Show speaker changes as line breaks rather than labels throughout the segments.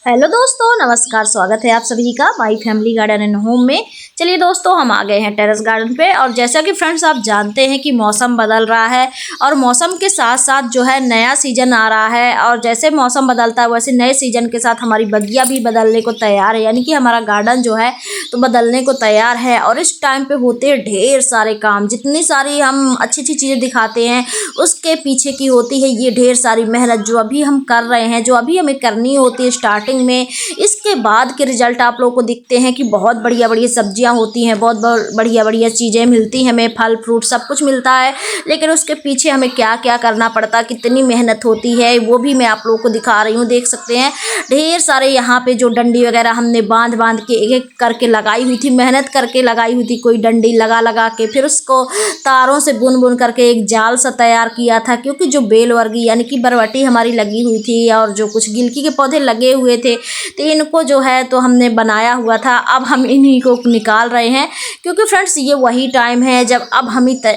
Hello दोस्तों, नमस्कार। स्वागत है आप सभी का my family garden and home में। चलिए दोस्तों, हम आ गए हैं टेरेस गार्डन पे। और जैसा कि फ्रेंड्स आप जानते हैं कि मौसम बदल रहा है और मौसम के साथ साथ जो है नया सीजन आ रहा है। और जैसे मौसम बदलता है वैसे नए सीजन के साथ हमारी बगिया भी बदलने को तैयार है, यानी कि हमारा गार्डन जो है तो बदलने को तैयार है। और इस टाइम पे होते हैं ढेर सारे काम। जितनी सारी हम अच्छी अच्छी चीज़ें दिखाते हैं उसके पीछे की होती है ये ढेर सारी मेहनत जो अभी हम कर रहे हैं, जो अभी हमें करनी होती है स्टार्टिंग में। इसके बाद के रिजल्ट आप लोगों को दिखते हैं कि बहुत बढ़िया बढ़िया सब्जियां होती हैं, बहुत बढ़िया बढ़िया चीज़ें मिलती हैं, हमें फल फ्रूट सब कुछ मिलता है। लेकिन उसके पीछे हमें क्या क्या करना पड़ता है, कितनी मेहनत होती है, वो भी मैं आप लोगों को दिखा रही हूँ। देख सकते हैं ढेर सारे यहाँ पे जो डंडी वगैरह हमने बांध बांध के एक एक करके लगाई हुई थी, मेहनत करके लगाई हुई थी। कोई डंडी लगा लगा के फिर उसको तारों से बुन बुन करके एक जाल सा तैयार किया था, क्योंकि जो बेल वर्गी यानी कि बरवटी हमारी लगी हुई थी और जो कुछ गिलकी के पौधे लगे हुए थे, तो इनको जो है तो हमने बनाया हुआ था। अब हम इन्हीं को निकाल रहे हैं, क्योंकि फ्रेंड्स ये वही टाइम है जब अब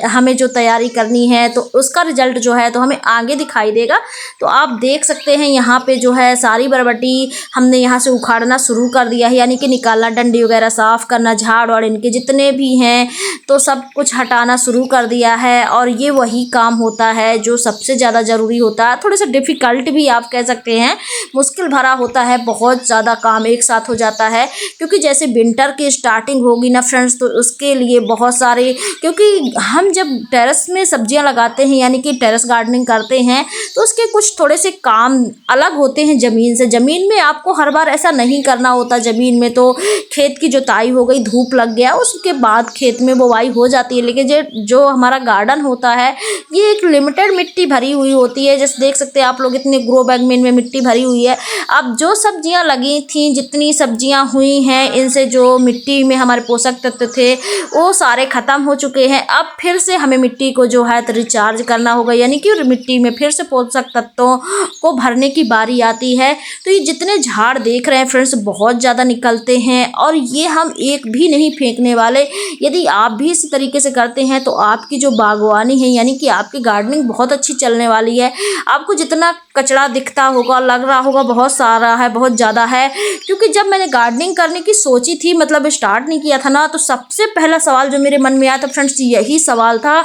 हमें जो तैयारी करनी है तो उसका रिजल्ट जो है तो हमें आगे दिखाई देगा। तो आप देख सकते हैं यहाँ पे जो है सारी बरबटी हमने यहाँ से उखाड़ना शुरू कर दिया है, यानी कि निकालना, डंडी वगैरह साफ करना, झाड़ वाड़ इनके जितने भी हैं तो सब कुछ हटाना शुरू कर दिया है। और ये वही काम होता है जो सबसे ज़्यादा ज़रूरी होता है। थोड़ा सा डिफ़िकल्ट भी आप कह सकते हैं, मुश्किल भरा होता है, बहुत ज़्यादा काम एक साथ हो जाता है। क्योंकि जैसे विंटर की स्टार्टिंग होगी ना फ्रेंड्स, तो उसके लिए बहुत सारे, क्योंकि हम जब टेरेस में सब्जियां लगाते हैं यानी कि टेरेस गार्डनिंग करते हैं तो उसके कुछ थोड़े से काम अलग होते हैं ज़मीन से। ज़मीन में आपको हर बार ऐसा नहीं करना होता। ज़मीन में तो खेत की जुताई हो गई, धूप लग गया, उसके बाद खेत में बुवाई हो जाती है। लेकिन जो हमारा गार्डन होता है ये एक लिमिटेड मिट्टी भरी हुई होती है। जैसे देख सकते हैं आप लोग, इतने ग्रो बैग में इनमें मिट्टी भरी हुई है। अब जो सब्जियां लगी थी, जितनी सब्जियां हुई हैं, इनसे जो मिट्टी में हमारे पोषक तत्व थे वो सारे ख़त्म हो चुके हैं। अब फिर से हमें मिट्टी को जो है तो रिचार्ज करना होगा, यानी कि मिट्टी में फिर से पोषक तत्वों को भरने की बारी आती है। तो ये जितने झाड़ देख रहे हैं फ्रेंड्स बहुत ज़्यादा निकलते हैं और ये हम एक भी नहीं फेंकने वाले। यदि आप भी इसी तरीके से करते हैं तो आपकी जो बागवानी है यानी कि आपकी गार्डनिंग बहुत अच्छी चलने वाली है। आपको जितना कचरा दिखता होगा, लग रहा होगा बहुत सारा है, बहुत ज़्यादा है। क्योंकि जब मैंने गार्डनिंग करने की सोची थी, मतलब स्टार्ट नहीं किया था ना, तो सबसे पहला सवाल जो मेरे मन में आया था फ्रेंड्स यही सवाल था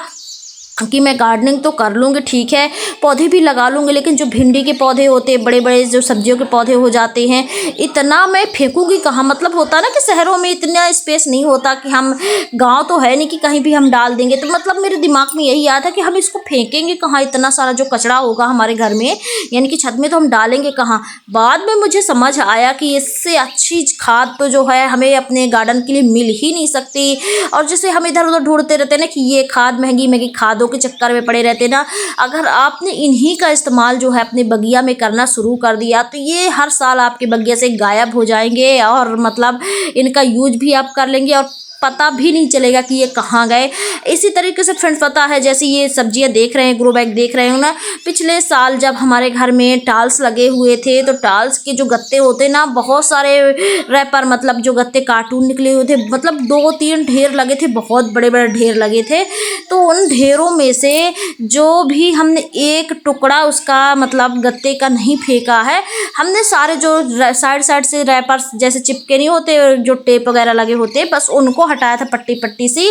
कि मैं गार्डनिंग तो कर लूँगी, ठीक है, पौधे भी लगा लूँगी, लेकिन जो भिंडी के पौधे होते हैं, बड़े बड़े जो सब्जियों के पौधे हो जाते हैं, इतना मैं फेंकूँगी कहाँ। मतलब होता है ना कि शहरों में इतना स्पेस नहीं होता कि हम, गांव तो है नहीं कि कहीं भी हम डाल देंगे। तो मतलब मेरे दिमाग में यही आया था कि हम इसको फेंकेंगे कहाँ, इतना सारा जो कचरा होगा हमारे घर में यानी कि छत में, तो हम डालेंगे कहाँ। बाद में मुझे समझ आया कि इससे अच्छी खाद तो जो है हमें अपने गार्डन के लिए मिल ही नहीं सकती। और जैसे हम इधर उधर ढूंढते रहते हैं ना कि ये खाद, महंगी महंगी खादों के चक्कर में पड़े रहते ना, अगर आपने इन्हीं का इस्तेमाल जो है अपने बगिया में करना शुरू कर दिया तो ये हर साल आपके बगिया से गायब हो जाएंगे। और मतलब इनका यूज भी आप कर लेंगे और पता भी नहीं चलेगा कि ये कहाँ गए। इसी तरीके से फ्रेंड्स पता है, जैसे ये सब्जियां देख रहे हैं, ग्रो बैग देख रहे हो ना, पिछले साल जब हमारे घर में टाल्स लगे हुए थे तो टाल्स के जो गत्ते होते ना, बहुत सारे रैपर, मतलब जो गत्ते कार्टून निकले हुए थे, मतलब 2-3 ढेर लगे थे, बहुत बड़े बड़े ढेर लगे थे। तो उन ढेरों में से जो भी हमने एक टुकड़ा उसका मतलब गत्ते का नहीं फेंका है, हमने सारे जो साइड साइड से रैपर जैसे चिपके नहीं होते, जो टेप वगैरह लगे होते, बस उनको हटाया था पट्टी पट्टी सी।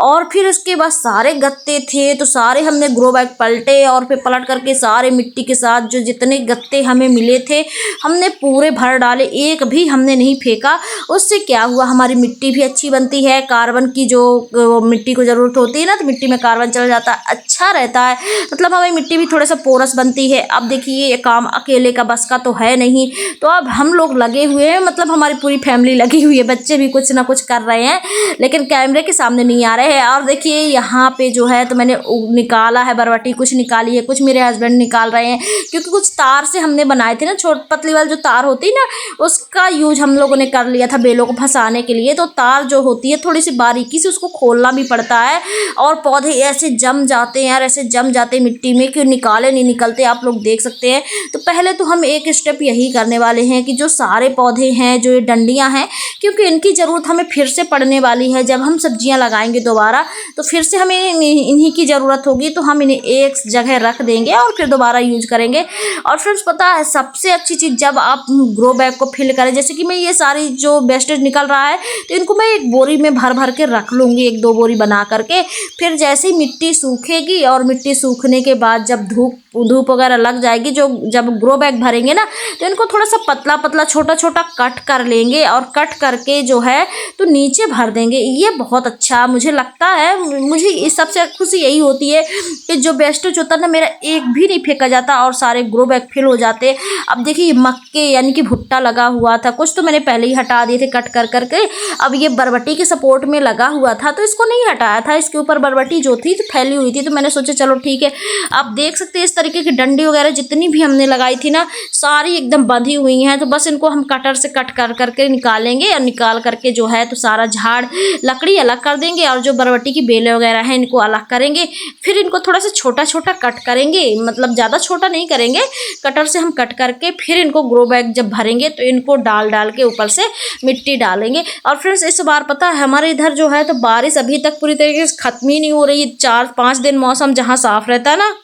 और फिर उसके बाद सारे गत्ते थे तो सारे हमने ग्रो बैग पलटे और फिर पलट करके सारे मिट्टी के साथ जो जितने गत्ते हमें मिले थे हमने पूरे भर डाले, एक भी हमने नहीं फेंका। उससे क्या हुआ, हमारी मिट्टी भी अच्छी बनती है, कार्बन की जो मिट्टी को ज़रूरत होती है ना, तो मिट्टी में कार्बन चल जाता है, अच्छा रहता है। मतलब हमारी मिट्टी भी थोड़ा सा पोरस बनती है। अब देखिए ये काम अकेले का बस का तो है नहीं, तो अब हम लोग लगे हुए हैं, मतलब हमारी पूरी फैमिली लगी हुई है, बच्चे भी कुछ ना कुछ कर रहे हैं लेकिन कैमरे के सामने नहीं आ रहे हैं। और देखिए यहाँ पे जो है तो मैंने निकाला है बरबटी, कुछ निकाली है, कुछ मेरे हस्बैंड निकाल रहे हैं, क्योंकि कुछ तार से हमने बनाए थे ना, छोट पतली वाली जो तार होती है ना, उसका यूज हम लोगों ने कर लिया था बेलों को फंसाने के लिए। तो तार जो होती है थोड़ी सी बारीकी से उसको खोलना भी पड़ता है और पौधे ऐसे जम जाते हैं यार, ऐसे जम जाते हैं मिट्टी में कि निकाले नहीं निकलते, आप लोग देख सकते हैं। तो पहले तो हम एक स्टेप यही करने वाले हैं कि जो सारे पौधे हैं, जो ये डंडियाँ हैं, क्योंकि इनकी ज़रूरत हमें फिर से पड़ने वाली वाली है, जब हम सब्जियां लगाएंगे दोबारा तो फिर से हमें इन्हीं की ज़रूरत होगी, तो हम इन्हें एक जगह रख देंगे और फिर दोबारा यूज करेंगे। और फ्रेंड्स पता है सबसे अच्छी चीज़, जब आप ग्रो बैग को फिल करें, जैसे कि मैं ये सारी जो वेस्टेज निकल रहा है तो इनको मैं एक बोरी में भर भर के रख लूँगी, 1-2 बोरी बना करके। फिर जैसे ही मिट्टी सूखेगी और मिट्टी सूखने के बाद जब धूप वगैरह लग जाएगी, जब ग्रो बैग भरेंगे ना, तो इनको थोड़ा सा पतला पतला छोटा छोटा कट कर लेंगे और कट करके जो है तो नीचे भर देंगे। ये बहुत अच्छा मुझे लगता है, मुझे इस सबसे खुशी यही होती है कि जो वेस्टेज होता है ना मेरा एक भी नहीं फेंका जाता और सारे ग्रो बैग फिल हो जाते। अब देखिए मक्के यानी कि भुट्टा लगा हुआ था, कुछ तो मैंने पहले ही हटा दिए थे कट कर करके। अब ये बरबटी के सपोर्ट में लगा हुआ था तो इसको नहीं हटाया था, इसके ऊपर बरबटी जो थी तो फैली हुई थी, तो मैंने सोचा चलो ठीक है। आप देख सकते हैं इस तरीके की डंडी वगैरह जितनी भी हमने लगाई थी ना सारी एकदम बंधी हुई हैं, तो बस इनको हम कटर से कट कर करके निकालेंगे और निकाल करके जो है तो सारा झाड़ लकड़ी अलग कर देंगे और जो बरबटी की बेलें वगैरह हैं इनको अलग करेंगे। फिर इनको थोड़ा सा छोटा छोटा कट करेंगे, मतलब ज़्यादा छोटा नहीं करेंगे, कटर से हम कट करके फिर इनको ग्रो बैग जब भरेंगे तो इनको डाल डाल के ऊपर से मिट्टी डालेंगे। और फ्रेंड्स इस बार पता है हमारे इधर जो है तो बारिश अभी तक पूरी तरीके से खत्म ही नहीं हो रही। 4-5 दिन मौसम जहाँ साफ रहता है ना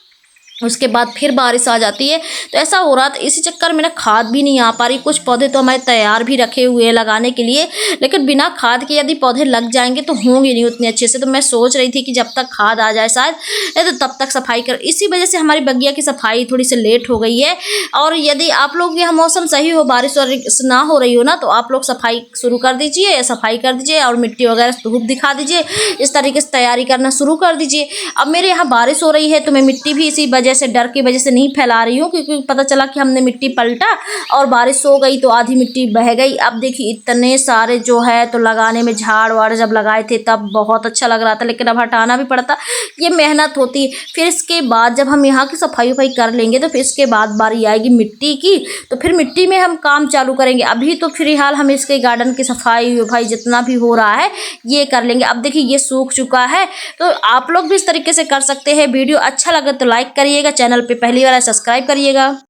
उसके बाद फिर बारिश आ जाती है, तो ऐसा हो रहा था। इसी चक्कर में ना खाद भी नहीं आ पा रही। कुछ पौधे तो हमारे तैयार भी रखे हुए हैं लगाने के लिए, लेकिन बिना खाद के यदि पौधे लग जाएंगे तो होंगे नहीं उतने अच्छे से। तो मैं सोच रही थी कि जब तक खाद आ जाए शायद तो तब तक सफाई कर, इसी वजह से हमारी बगिया की सफाई थोड़ी सी लेट हो गई है। और यदि आप लोग यहाँ मौसम सही हो, बारिश ना हो रही हो ना, तो आप लोग सफाई शुरू कर दीजिए, सफाई कर दीजिए और मिट्टी वगैरह धूप दिखा दीजिए, इस तरीके से तैयारी करना शुरू कर दीजिए। अब मेरे यहाँ बारिश हो रही है तो मैं मिट्टी भी इसी वजह से, डर की वजह से नहीं फैला रही हूँ, क्योंकि पता चला कि हमने मिट्टी पलटा और बारिश हो गई तो आधी मिट्टी बह गई। अब देखिए इतने सारे जो है तो लगाने में झाड़ वाड़ जब लगाए थे तब बहुत अच्छा लग रहा था, लेकिन अब हटाना भी पड़ता, ये मेहनत होती। फिर इसके बाद जब हम यहाँ की सफाई वफाई कर लेंगे तो फिर इसके बाद बारी आएगी मिट्टी की, तो फिर मिट्टी में हम काम चालू करेंगे। अभी तो फिलहाल हम इसके गार्डन की सफाई वफाई जितना भी हो रहा है ये कर लेंगे। अब देखिए ये सूख चुका है, तो आप लोग भी इस तरीके से कर सकते हैं। वीडियो अच्छा लगे तो लाइक करिएगा, चैनल पे पहली बार सब्सक्राइब करिएगा।